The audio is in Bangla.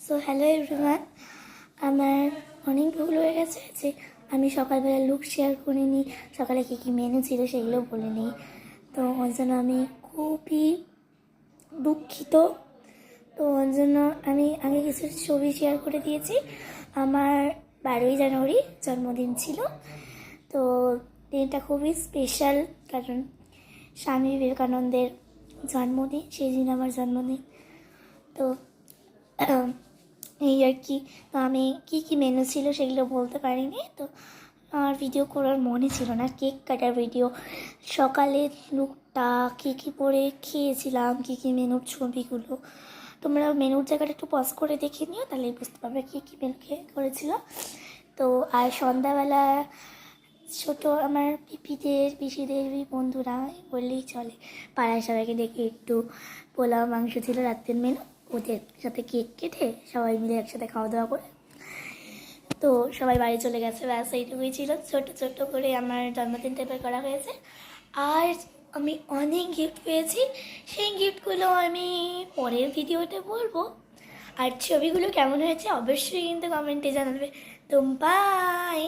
সো হ্যালো এভরিওয়ান, আমার অনেক ভুল হয়ে গেছে যে আমি সকালবেলা লুক শেয়ার করিনি, সকালে কী কী মেনু ছিল সেগুলো বলিনি। তো ওর জন্য আমি খুবই দুঃখিত। তো ওর জন্য আমি আগে কিছু ছবি শেয়ার করে দিয়েছি। আমার 12ই জানুয়ারি জন্মদিন ছিল। তো দিনটা খুবই স্পেশাল, কারণ স্বামী বিবেকানন্দের জন্মদিন, সেই দিন আমার জন্মদিন। তো এই আর কি। তো আমি কী কী মেনু ছিল সেগুলো বলতে পারিনি। তো আমার ভিডিও করার মনে ছিল না, কেক কাটার ভিডিও, সকালের লুকটা, কী কী পরে খেয়েছিলাম, কী কী মেনুর ছবিগুলো তোমরা মেনুর জায়গাটা একটু পজ করে দেখে নিও, তাহলেই বুঝতে পারবে কী কী মেনু করেছিল। তো আর সন্ধ্যাবেলা ছোটো আমার পিপিদের পিসিদের বন্ধুরা বললেই চলে, পাড়ায় সবাইকে ডেকে একটু পোলাও মাংস ছিল রাত্রের মেনু, ওদের সাথে কেক কেটে সবাই মিলে একসাথে খাওয়া দাওয়া করে তো সবাই বাড়ি চলে গেছে। ব্যাস এইটুকুই ছিল, ছোট্ট ছোট্ট করে আমার জন্মদিন টাইপের করা হয়েছে। আর আমি অনেক গিফট পেয়েছি, সেই গিফটগুলো আমি পরের ভিডিওতে বলবো। আর ছবিগুলো কেমন হয়েছে অবশ্যই কিন্তু কমেন্টে জানাবে। তো বাই।